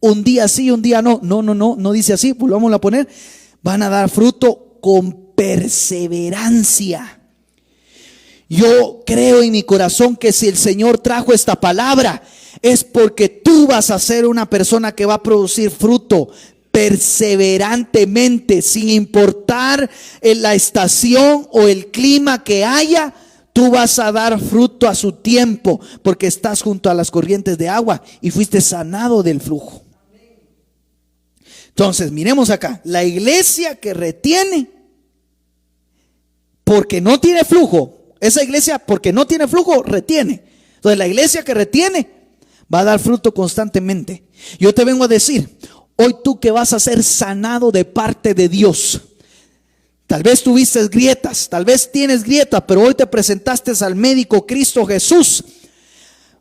Speaker 1: Un día sí, un día no. No dice así, volvámoslo a poner. Van a dar fruto con perseverancia. Yo creo en mi corazón que si el Señor trajo esta palabra, es porque tú vas a ser una persona que va a producir fruto perseverantemente, sin importar la estación o el clima que haya. Tú vas a dar fruto a su tiempo, porque estás junto a las corrientes de agua y fuiste sanado del flujo. Entonces, miremos acá, la iglesia que retiene porque no tiene flujo, esa iglesia porque no tiene flujo, retiene. Entonces la iglesia que retiene va a dar fruto constantemente. Yo te vengo a decir, hoy tú que vas a ser sanado de parte de Dios. Tal vez tuviste grietas, tal vez tienes grietas, pero hoy te presentaste al médico Cristo Jesús.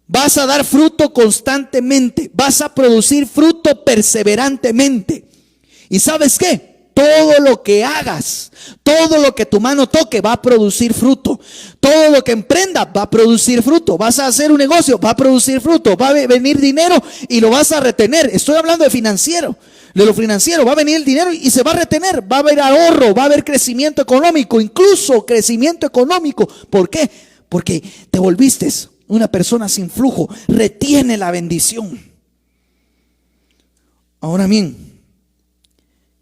Speaker 1: Vas a dar fruto constantemente, vas a producir fruto perseverantemente. ¿Y sabes qué? Todo lo que hagas, todo lo que tu mano toque va a producir fruto. Todo lo que emprenda va a producir fruto. Vas a hacer un negocio, va a producir fruto. Va a venir dinero y lo vas a retener. Estoy hablando de financiero. De lo financiero, va a venir el dinero y se va a retener. Va a haber ahorro, va a haber crecimiento económico, incluso crecimiento económico. ¿Por qué? Porque te volviste una persona sin flujo. Retiene la bendición. Ahora bien,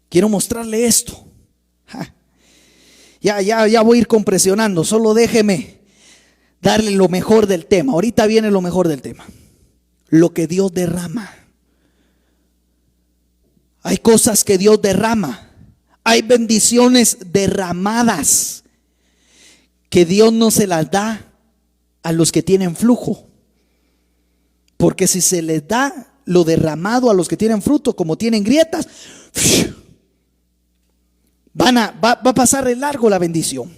Speaker 1: quiero mostrarle esto. Ya voy a ir compresionando. Solo déjeme darle lo mejor del tema. Ahorita viene lo mejor del tema. Lo que Dios derrama. Hay cosas que Dios derrama. Hay bendiciones derramadas que Dios no se las da a los que tienen flujo. Porque si se les da lo derramado a los que tienen fruto, como tienen grietas, va a pasar de largo la bendición.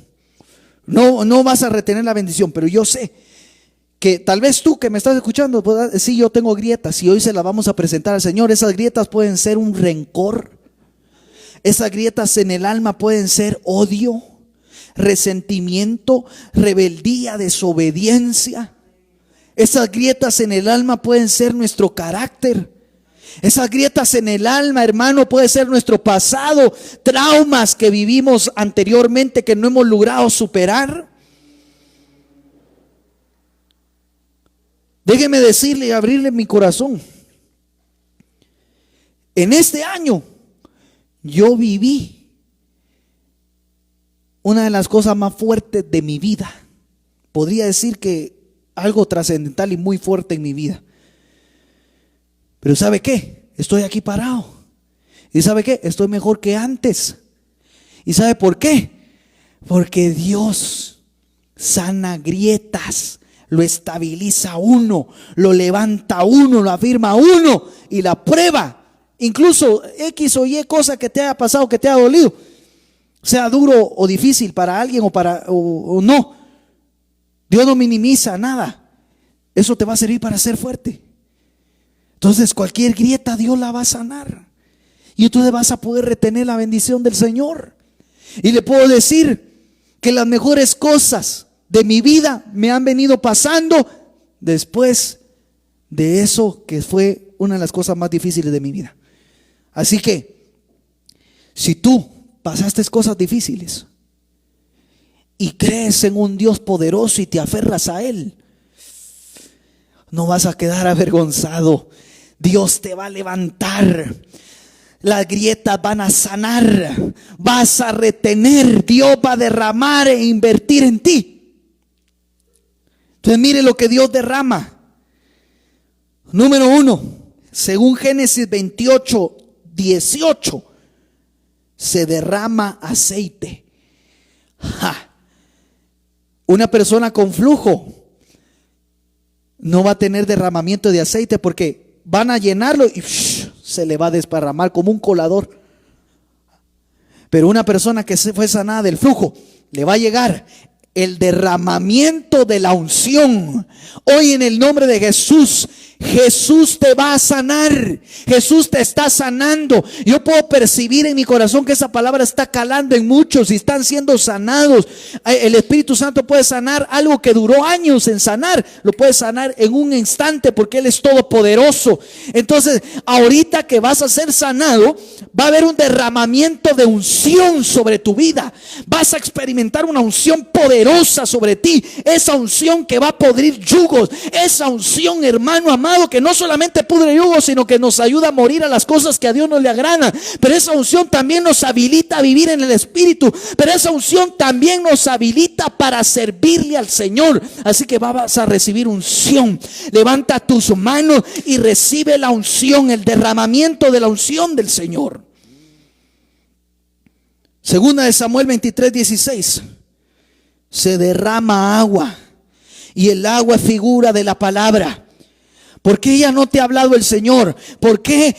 Speaker 1: No vas a retener la bendición. Pero yo sé que tal vez tú que me estás escuchando, sí, yo tengo grietas y hoy se las vamos a presentar al Señor. Esas grietas pueden ser un rencor. Esas grietas en el alma pueden ser odio, resentimiento, rebeldía, desobediencia. Esas grietas en el alma pueden ser nuestro carácter. Esas grietas en el alma, hermano, puede ser nuestro pasado, traumas que vivimos anteriormente que no hemos logrado superar. Déjeme decirle y abrirle mi corazón. En este año yo viví una de las cosas más fuertes de mi vida. Podría decir que algo trascendental y muy fuerte en mi vida. Pero ¿sabe qué? Estoy aquí parado. ¿Y sabe qué? Estoy mejor que antes. ¿Y sabe por qué? Porque Dios sana grietas, lo estabiliza a uno, lo levanta a uno, lo afirma a uno y la prueba. Incluso X o Y cosa que te haya pasado, que te haya dolido, sea duro o difícil para alguien o no, Dios no minimiza nada. Eso te va a servir para ser fuerte. Entonces cualquier grieta Dios la va a sanar. Y entonces vas a poder retener la bendición del Señor. Y le puedo decir que las mejores cosas de mi vida me han venido pasando después de eso que fue una de las cosas más difíciles de mi vida. Así que si tú pasaste cosas difíciles y crees en un Dios poderoso y te aferras a Él, no vas a quedar avergonzado. Dios te va a levantar. Las grietas van a sanar. Vas a retener. Dios va a derramar e invertir en ti. Entonces mire lo que Dios derrama. Número 1, según Génesis 28:18, se derrama aceite. Una persona con flujo no va a tener derramamiento de aceite porque van a llenarlo y se le va a desparramar como un colador. Pero una persona que se fue sanada del flujo, le va a llegar el derramamiento de la unción. Hoy en el nombre de Jesús, Jesús te va a sanar. Jesús te está sanando. Yo puedo percibir en mi corazón que esa palabra está calando en muchos y están siendo sanados. El Espíritu Santo puede sanar algo que duró años en sanar. Lo puede sanar en un instante porque Él es todopoderoso. Entonces, ahorita que vas a ser sanado, va a haber un derramamiento de unción sobre tu vida. Vas a experimentar una unción poderosa sobre ti. Esa unción que va a podrir yugos. Esa unción, hermano amado, que no solamente pudre yugos, sino que nos ayuda a morir a las cosas que a Dios no le agradan. Pero esa unción también nos habilita a vivir en el Espíritu. Pero esa unción también nos habilita para servirle al Señor. Así que vas a recibir unción. Levanta tus manos y recibe la unción, el derramamiento de la unción del Señor. Segunda de Samuel 23:16. Se derrama agua, y el agua es figura de la palabra. ¿Por qué ya no te ha hablado el Señor? ¿Por qué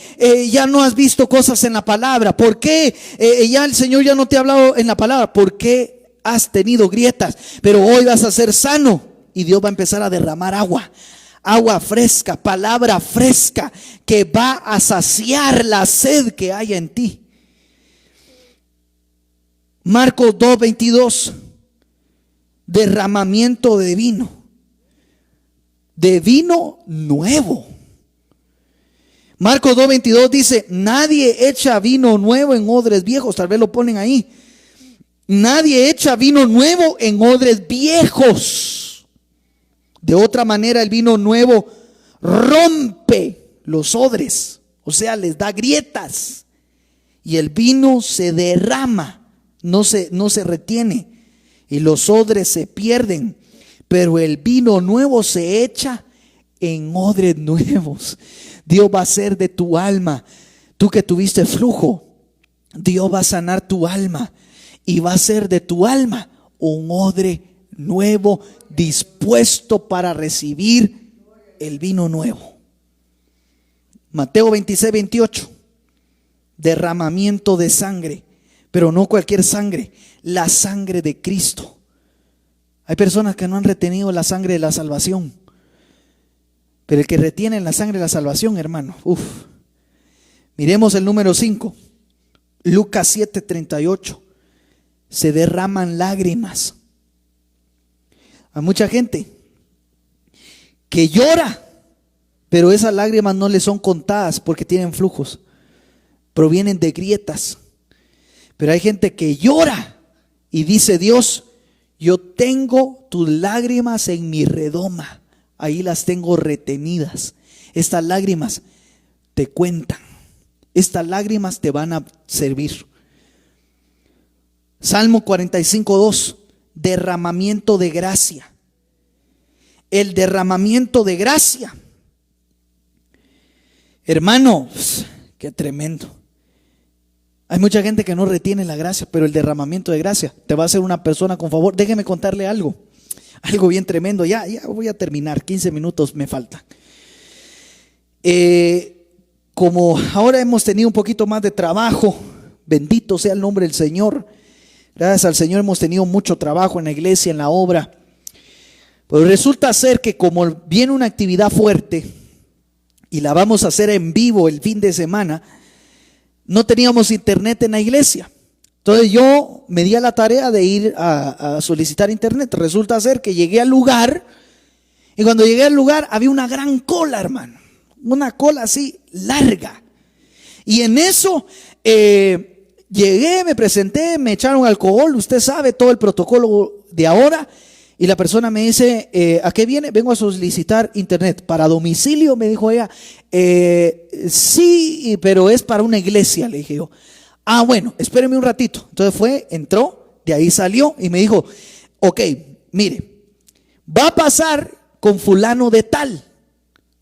Speaker 1: ya no has visto cosas en la palabra? ¿Por qué ya el Señor ya no te ha hablado en la palabra? ¿Por qué has tenido grietas? Pero hoy vas a ser sano y Dios va a empezar a derramar agua. Agua fresca, palabra fresca que va a saciar la sed que hay en ti. Marcos 2:22. Derramamiento de vino. De vino nuevo. Marcos 2:22 dice: nadie echa vino nuevo en odres viejos. Tal vez lo ponen ahí. Nadie echa vino nuevo en odres viejos. De otra manera, el vino nuevo rompe los odres, o sea, les da grietas, y el vino se derrama, no se retiene, y los odres se pierden. Pero el vino nuevo se echa en odres nuevos. Dios va a hacer de tu alma, tú que tuviste flujo, Dios va a sanar tu alma y va a hacer de tu alma un odre nuevo, dispuesto para recibir el vino nuevo. Mateo 26:28. Derramamiento de sangre, pero no cualquier sangre, la sangre de Cristo. Hay personas que no han retenido la sangre de la salvación, pero el que retiene la sangre de la salvación, hermano, miremos el número 5, Lucas 7:38. Se derraman lágrimas. Hay mucha gente que llora, pero esas lágrimas no le son contadas porque tienen flujos, provienen de grietas. Pero hay gente que llora y dice: Dios, yo tengo tus lágrimas en mi redoma, ahí las tengo retenidas. Estas lágrimas te cuentan, estas lágrimas te van a servir. Salmo 45:2. Derramamiento de gracia. El derramamiento de gracia, hermano, qué tremendo. Hay mucha gente que no retiene la gracia, pero el derramamiento de gracia te va a hacer una persona con favor. Déjeme contarle algo bien tremendo. Ya voy a terminar, 15 minutos me faltan. Como ahora hemos tenido un poquito más de trabajo, bendito sea el nombre del Señor. Gracias al Señor hemos tenido mucho trabajo en la iglesia, en la obra. Pero resulta ser que como viene una actividad fuerte y la vamos a hacer en vivo el fin de semana, no teníamos internet en la iglesia. Entonces yo me di a la tarea de ir a solicitar internet. Resulta ser que llegué al lugar, y cuando llegué al lugar había una gran cola, hermano. Una cola así larga. Y en eso llegué, me presenté, me echaron alcohol. Usted sabe todo el protocolo de ahora. Y la persona me dice: ¿a qué viene? Vengo a solicitar internet. ¿Para domicilio?, me dijo ella. Sí, pero es para una iglesia, le dije yo. Ah, bueno, espéreme un ratito. Entonces fue, entró, de ahí salió y me dijo: ok, mire, va a pasar con fulano de tal.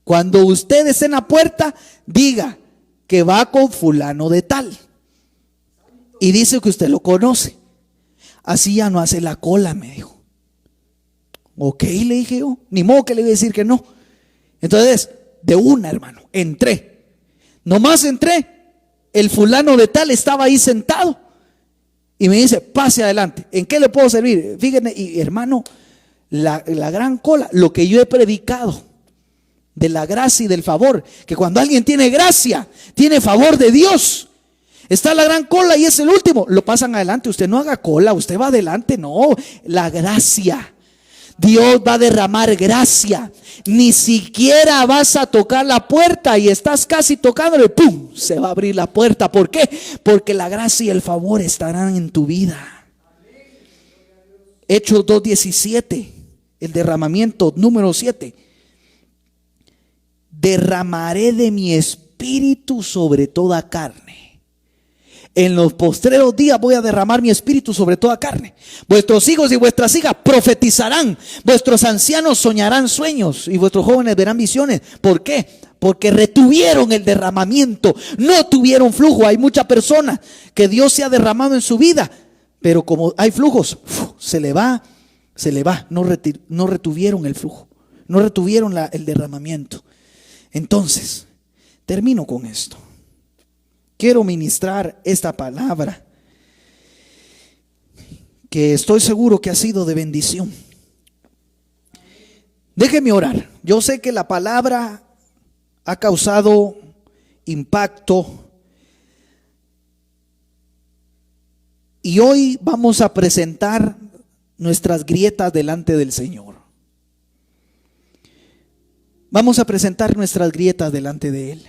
Speaker 1: Cuando usted esté en la puerta, diga que va con fulano de tal y dice que usted lo conoce. Así ya no hace la cola, me dijo. Ok, le dije yo, ni modo que le iba a decir que no. Entonces, de una, hermano, entré. Nomás entré, el fulano de tal estaba ahí sentado y me dice: pase adelante, ¿en qué le puedo servir? Fíjense, y hermano, la gran cola, lo que yo he predicado, de la gracia y del favor, que cuando alguien tiene gracia, tiene favor de Dios. Está la gran cola y es el último, lo pasan adelante. Usted no haga cola, usted va adelante. No, la gracia. Dios va a derramar gracia. Ni siquiera vas a tocar la puerta y estás casi tocándole, ¡pum!, se va a abrir la puerta. ¿Por qué? Porque la gracia y el favor estarán en tu vida. Hechos 2:17, el derramamiento número 7. Derramaré de mi espíritu sobre toda carne. En los postreros días voy a derramar mi espíritu sobre toda carne. Vuestros hijos y vuestras hijas profetizarán. Vuestros ancianos soñarán sueños y vuestros jóvenes verán visiones. ¿Por qué? Porque retuvieron el derramamiento, no tuvieron flujo. Hay muchas personas que Dios se ha derramado en su vida, pero como hay flujos, se le va. No retuvieron el flujo, no retuvieron el derramamiento. Entonces, termino con esto. Quiero ministrar esta palabra que estoy seguro que ha sido de bendición. Déjeme orar. Yo sé que la palabra ha causado impacto y hoy vamos a presentar nuestras grietas delante del Señor. Vamos a presentar nuestras grietas delante de Él.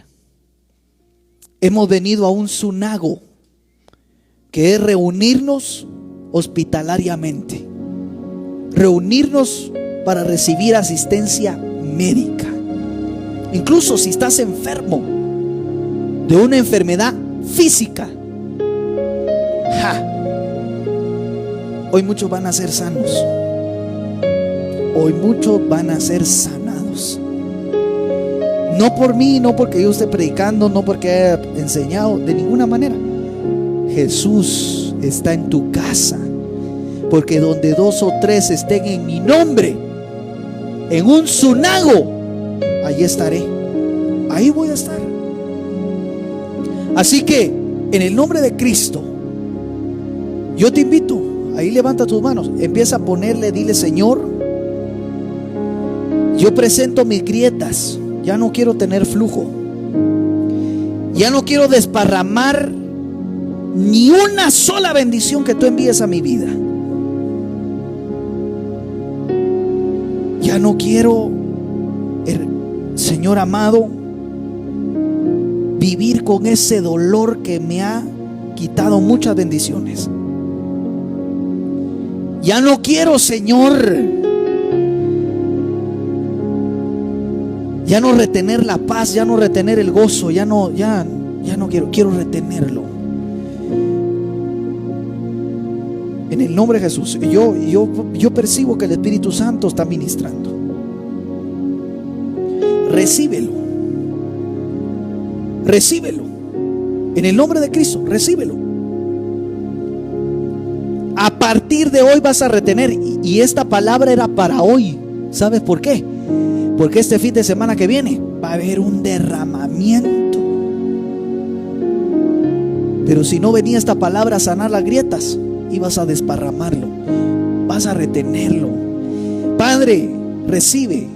Speaker 1: Hemos venido a un sunago, que es reunirnos hospitalariamente, reunirnos para recibir asistencia médica. Incluso si estás enfermo de una enfermedad física, hoy muchos van a ser sanos. Hoy muchos van a ser sanados. No por mí, no porque yo esté predicando, no porque haya enseñado, de ninguna manera. Jesús está en tu casa, porque donde 2 o 3 estén en mi nombre, en un sunago, ahí estaré. Ahí voy a estar. Así que en el nombre de Cristo, yo te invito. Ahí levanta tus manos, empieza a ponerle, dile: Señor, yo presento mis grietas. Ya no quiero tener flujo. Ya no quiero desparramar ni una sola bendición que tú envíes a mi vida. Ya no quiero, Señor amado, vivir con ese dolor que me ha quitado muchas bendiciones. Ya no quiero, Señor, ya no retener la paz, ya no retener el gozo, ya no quiero retenerlo. En el nombre de Jesús, yo percibo que el Espíritu Santo está ministrando. Recíbelo. Recíbelo. En el nombre de Cristo, recíbelo. A partir de hoy vas a retener, y esta palabra era para hoy. ¿Sabes por qué? Porque este fin de semana que viene va a haber un derramamiento. Pero si no venía esta palabra a sanar las grietas, ibas a desparramarlo, vas a retenerlo. Padre, recibe.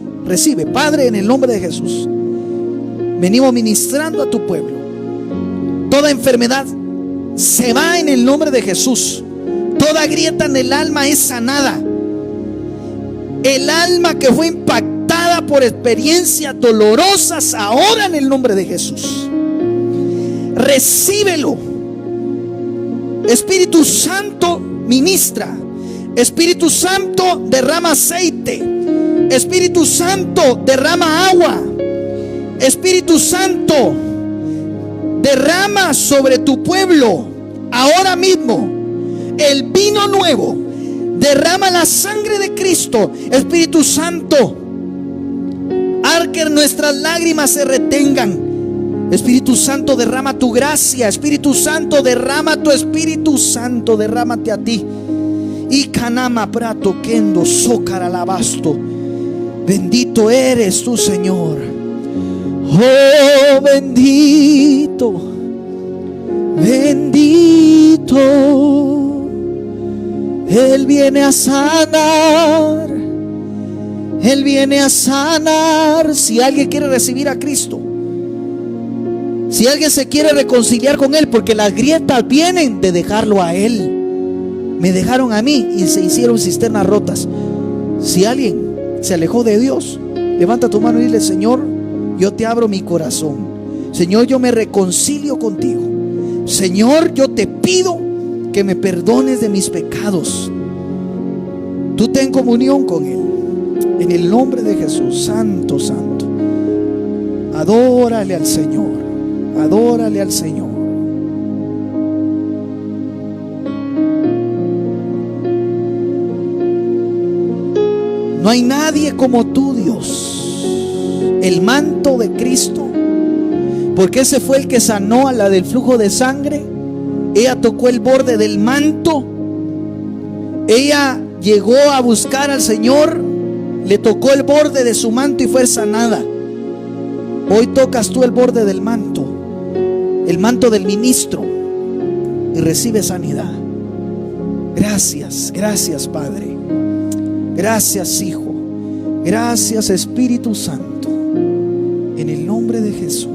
Speaker 1: Padre, en el nombre de Jesús, venimos ministrando a tu pueblo. Toda enfermedad se va en el nombre de Jesús. Toda grieta en el alma es sanada. El alma que fue impactada por experiencias dolorosas, ahora en el nombre de Jesús, recíbelo. Espíritu Santo, ministra. Espíritu Santo, derrama aceite. Espíritu Santo, derrama agua. Espíritu Santo, derrama sobre tu pueblo ahora mismo el vino nuevo. Derrama la sangre de Cristo. Espíritu Santo, haz que nuestras lágrimas se retengan. Espíritu Santo, derrama tu gracia. Espíritu Santo, derrama tu Espíritu Santo, derrámate a ti. Y canama prato kendo socar alabasto. Bendito eres tú, Señor. Oh, bendito, bendito. Él viene a sanar. Él viene a sanar. Si alguien quiere recibir a Cristo, si alguien se quiere reconciliar con Él, porque las grietas vienen de dejarlo a Él. Me dejaron a mí y se hicieron cisternas rotas. Si alguien se alejó de Dios, levanta tu mano y dile: Señor, yo te abro mi corazón. Señor, yo me reconcilio contigo. Señor, yo te pido que me perdones de mis pecados. Tú ten comunión con Él. En el nombre de Jesús. Santo, santo. Adórale al Señor. Adórale al Señor. No hay nadie como tú, Dios. El manto de Cristo, porque ese fue el que sanó a la del flujo de sangre. Ella tocó el borde del manto. Ella llegó a buscar al Señor, le tocó el borde de su manto y fue sanada. Hoy tocas tú el borde del manto, el manto del ministro, y recibe sanidad. Gracias, gracias Padre. Gracias Hijo. Gracias Espíritu Santo. En el nombre de Jesús.